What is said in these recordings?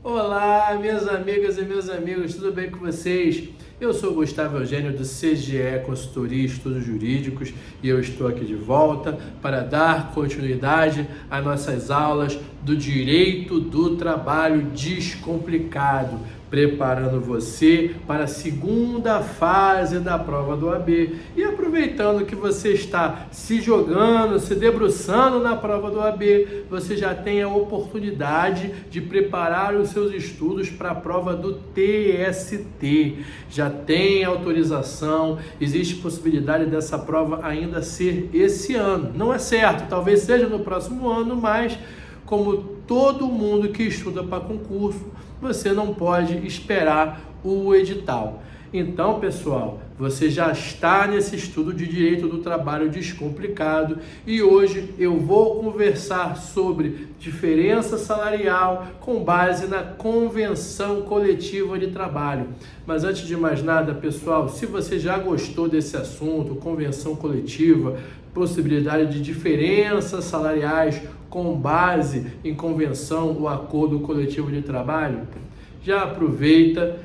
Olá, minhas amigas e meus amigos, tudo bem com vocês? Eu sou Gustavo Eugênio do CGE Consultoria e Estudos Jurídicos e eu estou aqui de volta para dar continuidade às nossas aulas do Direito do Trabalho Descomplicado, preparando você para a segunda fase da prova do OAB. E aproveitando que você está se jogando, se debruçando na prova do OAB, você já tem a oportunidade de preparar os seus estudos para a prova do TST. Já tem autorização, existe possibilidade dessa prova ainda ser esse ano. Não é certo, talvez seja no próximo ano, mas como todo mundo que estuda para concurso, você não pode esperar o edital. Então, pessoal, você já está nesse estudo de Direito do Trabalho Descomplicado e hoje eu vou conversar sobre diferença salarial com base na Convenção Coletiva de Trabalho. Mas antes de mais nada, pessoal, se você já gostou desse assunto, convenção coletiva, possibilidade de diferenças salariais com base em convenção ou acordo coletivo de trabalho, já aproveita,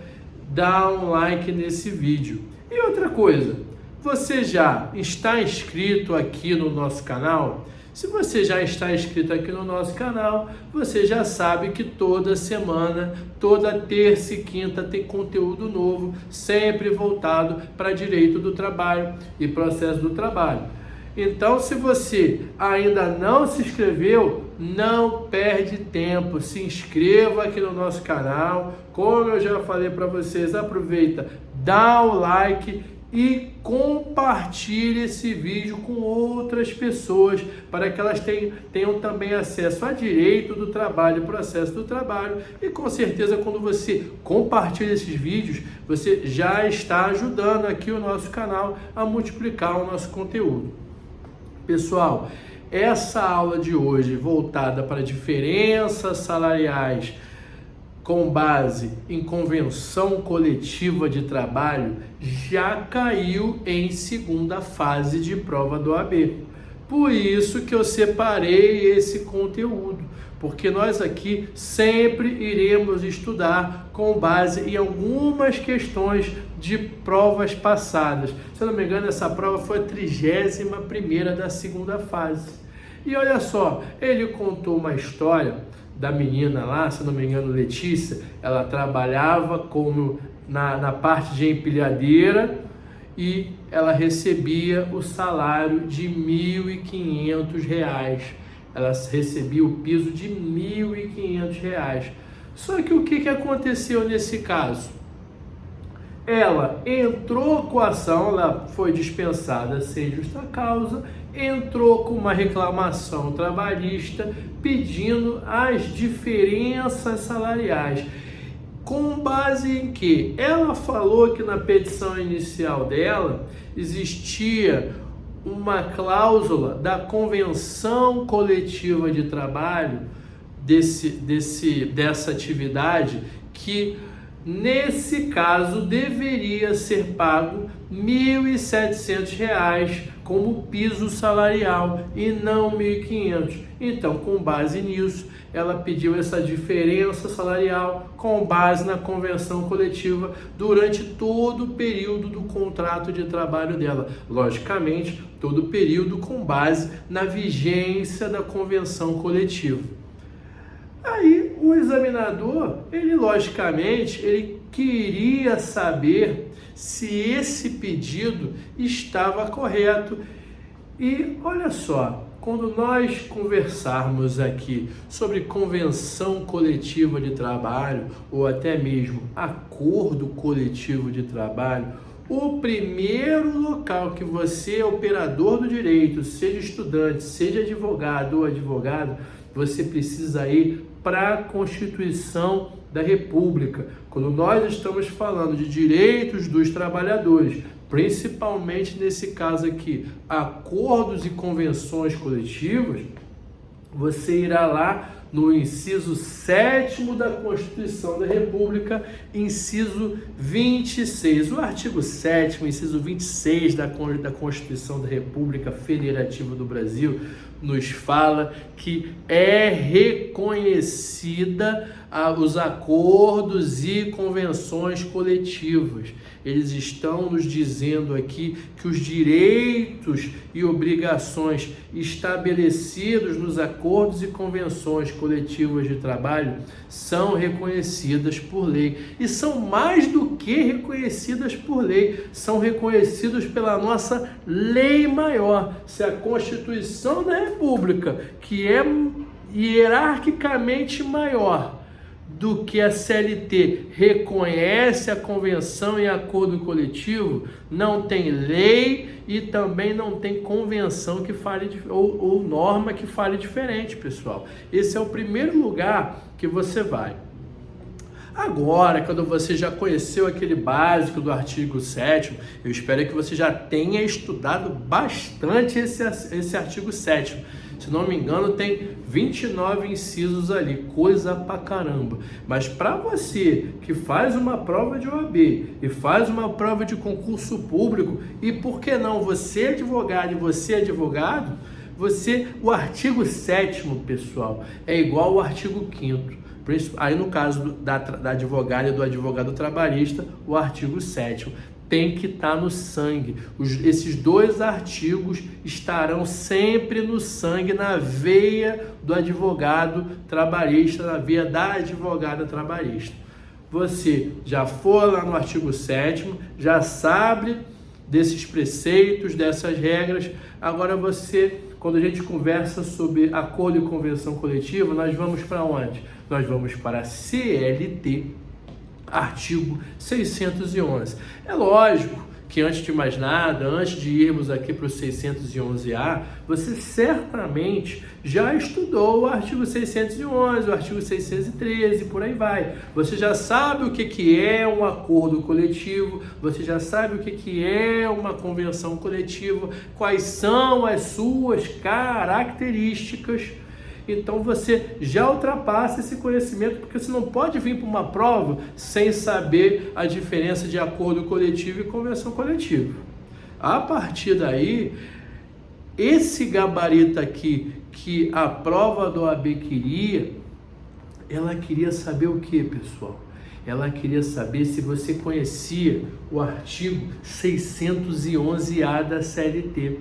dá um like nesse vídeo. E outra coisa, você já está inscrito aqui no nosso canal? Se você já está inscrito aqui no nosso canal, você já sabe que toda semana, toda terça e quinta tem conteúdo novo, sempre voltado para direito do trabalho e processo do trabalho. Então, se você ainda não se inscreveu, não perde tempo, se inscreva aqui no nosso canal. Como eu já falei para vocês, aproveita, dá o like e compartilhe esse vídeo com outras pessoas para que elas tenham também acesso a direito do trabalho e processo do trabalho. E com certeza, quando você compartilha esses vídeos, você já está ajudando aqui o nosso canal a multiplicar o nosso conteúdo. Pessoal, essa aula de hoje voltada para diferenças salariais com base em convenção coletiva de trabalho já caiu em segunda fase de prova do OAB. Por isso que eu separei esse conteúdo, porque nós aqui sempre iremos estudar com base em algumas questões de provas passadas. Se eu não me engano, essa prova foi a 31ª da segunda fase. E olha só, ele contou uma história da menina lá, se eu não me engano, Letícia. Ela trabalhava como na parte de empilhadeira e ela recebia o salário de R$ 1.500. Ela recebia o piso de R$ 1.500. Só que o que aconteceu nesse caso? Ela entrou com a ação, ela foi dispensada sem justa causa, entrou com uma reclamação trabalhista pedindo as diferenças salariais. Com base em que? Ela falou que na petição inicial dela existia uma cláusula da Convenção Coletiva de Trabalho dessa atividade que, nesse caso, deveria ser pago R$ 1.700 como piso salarial e não R$ 1.500. Então, com base nisso, ela pediu essa diferença salarial com base na convenção coletiva durante todo o período do contrato de trabalho dela. Logicamente, todo o período com base na vigência da convenção coletiva. Aí o examinador, ele queria saber se esse pedido estava correto. E olha só, quando nós conversarmos aqui sobre convenção coletiva de trabalho ou até mesmo acordo coletivo de trabalho, o primeiro local que você, operador do direito, seja estudante, seja advogado ou advogado, você precisa ir para a Constituição da República. Quando nós estamos falando de direitos dos trabalhadores, principalmente nesse caso aqui, acordos e convenções coletivas, você irá lá no inciso 7º da Constituição da República, inciso 26. O artigo 7º, inciso 26 da Constituição da República Federativa do Brasil, nos fala que é reconhecida os acordos e convenções coletivas. Eles estão nos dizendo aqui que os direitos e obrigações estabelecidos nos acordos e convenções coletivas de trabalho são reconhecidas por lei. E são mais do que reconhecidas por lei, são reconhecidos pela nossa lei maior. Se a Constituição da República, que é hierarquicamente maior do que a CLT, reconhece a convenção e acordo coletivo, não tem lei e também não tem convenção que fale ou norma que fale diferente, pessoal. Esse é o primeiro lugar que você vai. Agora, quando você já conheceu aquele básico do artigo 7º, eu espero que você já tenha estudado bastante esse artigo 7º. Se não me engano, tem 29 incisos ali, coisa pra caramba. Mas para você que faz uma prova de OAB e faz uma prova de concurso público, e por que não, você é advogado e você é advogado, o artigo 7º, pessoal, é igual ao artigo 5º. Aí no caso da advogada e do advogado trabalhista, o artigo 7º tem que estar no sangue. Esses dois artigos estarão sempre no sangue, na veia do advogado trabalhista, na veia da advogada trabalhista. Você já foi lá no artigo 7º, já sabe desses preceitos, dessas regras. Agora quando a gente conversa sobre acordo e convenção coletiva, nós vamos para onde? Nós vamos para a CLT, artigo 611. É lógico que antes de mais nada, antes de irmos aqui para o 611A, você certamente já estudou o artigo 611, o artigo 613, por aí vai. Você já sabe o que é um acordo coletivo, você já sabe o que é uma convenção coletiva, quais são as suas características. Então você já ultrapassa esse conhecimento, porque você não pode vir para uma prova sem saber a diferença de acordo coletivo e convenção coletiva. A partir daí, esse gabarito aqui que a prova do OAB queria, ela queria saber o que, pessoal? Ela queria saber se você conhecia o artigo 611A da CLT.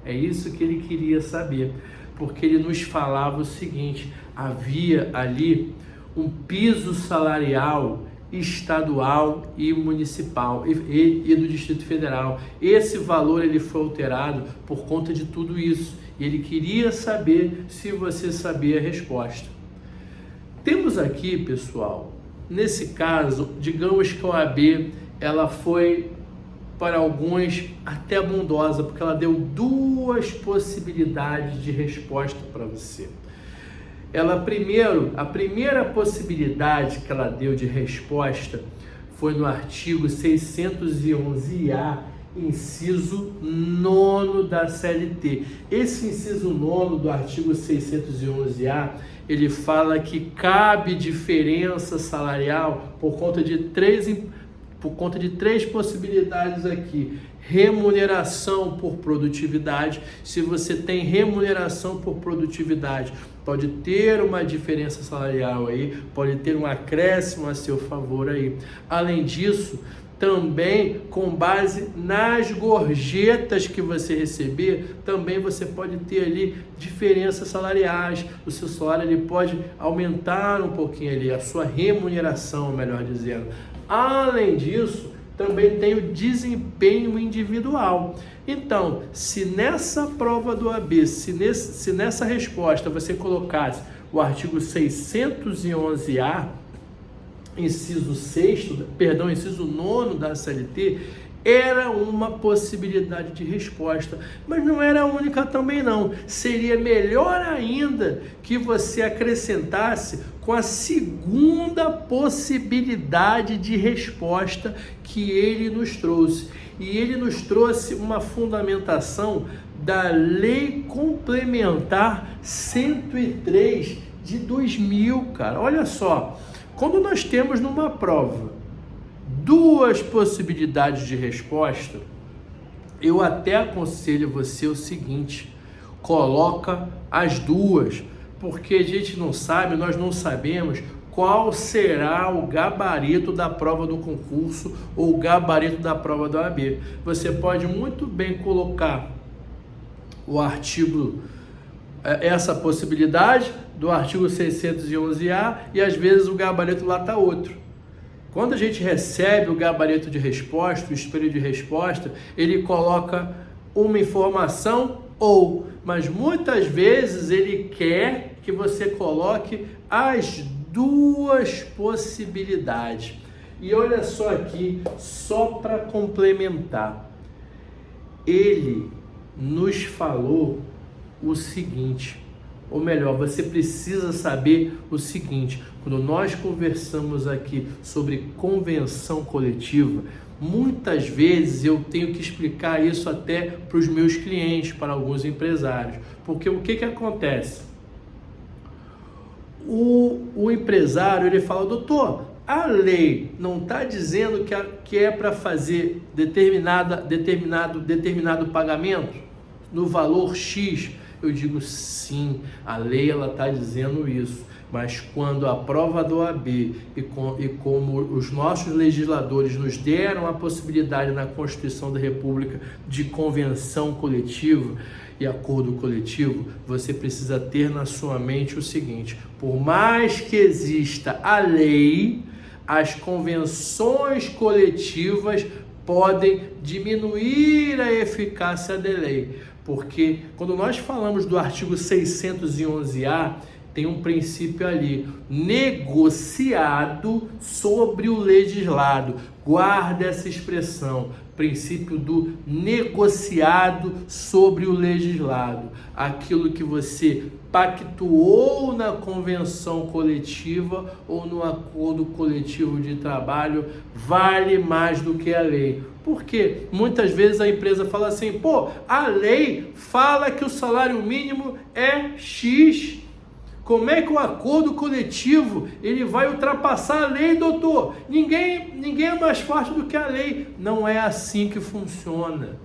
É isso que ele queria saber. Porque ele nos falava o seguinte: havia ali um piso salarial estadual e municipal e do Distrito Federal. Esse valor ele foi alterado por conta de tudo isso. E ele queria saber se você sabia a resposta. Temos aqui, pessoal, nesse caso, digamos que a OAB ela foi para alguns até bondosa, porque ela deu duas possibilidades de resposta para você. A primeira possibilidade que ela deu de resposta foi no artigo 611A, inciso 9 da CLT. Esse inciso 9 do artigo 611A, ele fala que cabe diferença salarial por conta de três possibilidades aqui. Remuneração por produtividade. Se você tem remuneração por produtividade, pode ter uma diferença salarial aí, pode ter um acréscimo a seu favor aí. Além disso, também com base nas gorjetas que você receber, também você pode ter ali diferenças salariais. O seu salário ele pode aumentar um pouquinho ali, a sua remuneração, melhor dizendo. Além disso, também tem o desempenho individual. Então, se nessa prova do OAB, se nessa resposta você colocasse o artigo 611A, inciso 9 da CLT, era uma possibilidade de resposta, mas não era a única também não. Seria melhor ainda que você acrescentasse com a segunda possibilidade de resposta que ele nos trouxe. E ele nos trouxe uma fundamentação da Lei Complementar 103 de 2000, cara. Olha só, quando nós temos numa prova duas possibilidades de resposta, eu até aconselho você o seguinte: coloca as duas, porque a gente não sabe, nós não sabemos qual será o gabarito da prova do concurso ou o gabarito da prova da OAB. Você pode muito bem colocar o artigo, essa possibilidade do artigo 611A, e às vezes o gabarito lá está outro. Quando a gente recebe o gabarito de resposta, o espelho de resposta, ele coloca uma informação mas muitas vezes ele quer que você coloque as duas possibilidades. E olha só aqui, só para complementar, ele nos falou o seguinte, ou melhor, você precisa saber o seguinte: quando nós conversamos aqui sobre convenção coletiva, muitas vezes eu tenho que explicar isso até para os meus clientes, para alguns empresários, porque o que acontece? O empresário, ele fala: doutor, a lei não está dizendo que é para fazer determinado pagamento no valor X? Eu digo sim, a lei ela está dizendo isso, mas quando a prova do OAB e como os nossos legisladores nos deram a possibilidade na Constituição da República de convenção coletiva e acordo coletivo, você precisa ter na sua mente o seguinte: por mais que exista a lei, as convenções coletivas podem diminuir a eficácia da lei. Porque quando nós falamos do artigo 611A, tem um princípio ali, negociado sobre o legislado. Guarda essa expressão, princípio do negociado sobre o legislado. Aquilo que você pactuou na convenção coletiva ou no acordo coletivo de trabalho vale mais do que a lei. Porque muitas vezes a empresa fala assim: pô, a lei fala que o salário mínimo é X. Como é que o acordo coletivo ele vai ultrapassar a lei, doutor? Ninguém é mais forte do que a lei. Não é assim que funciona.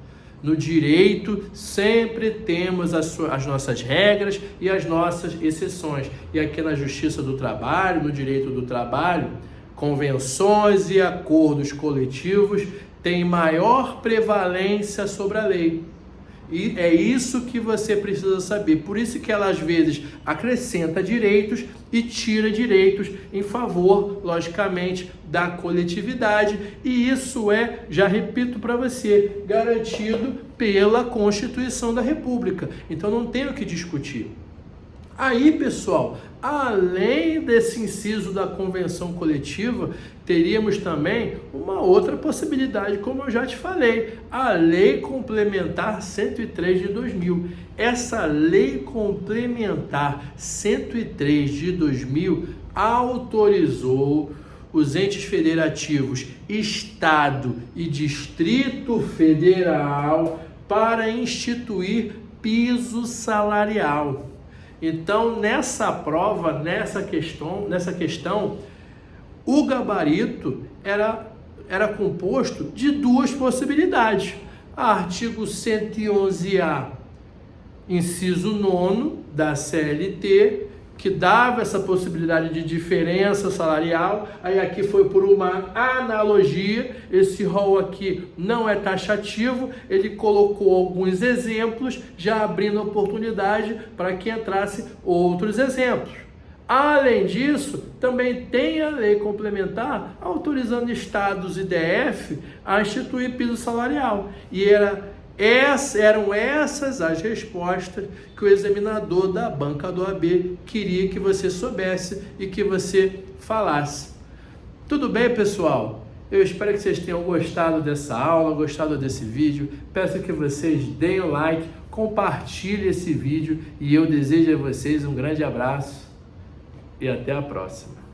No direito sempre temos as nossas regras e as nossas exceções. E aqui na Justiça do Trabalho, no direito do trabalho, convenções e acordos coletivos têm maior prevalência sobre a lei. E é isso que você precisa saber. Por isso que ela às vezes acrescenta direitos e tira direitos em favor, logicamente, da coletividade. E isso é, já repito para você, garantido pela Constituição da República. Então não tem o que discutir. Aí, pessoal, além desse inciso da convenção coletiva, teríamos também uma outra possibilidade, como eu já te falei, a Lei Complementar 103 de 2000. Essa Lei Complementar 103 de 2000 autorizou os entes federativos, Estado e Distrito Federal para instituir piso salarial. Então, nessa prova, nessa questão, o gabarito era composto de duas possibilidades. Artigo 111A, inciso 9 da CLT, que dava essa possibilidade de diferença salarial. Aí aqui foi por uma analogia, esse rol aqui não é taxativo, ele colocou alguns exemplos, já abrindo oportunidade para que entrasse outros exemplos. Além disso, também tem a lei complementar autorizando estados e DF a instituir piso salarial. E eram essas as respostas que o examinador da banca do OAB queria que você soubesse e que você falasse. Tudo bem, pessoal? Eu espero que vocês tenham gostado dessa aula, gostado desse vídeo. Peço que vocês deem o like, compartilhem esse vídeo e eu desejo a vocês um grande abraço e até a próxima.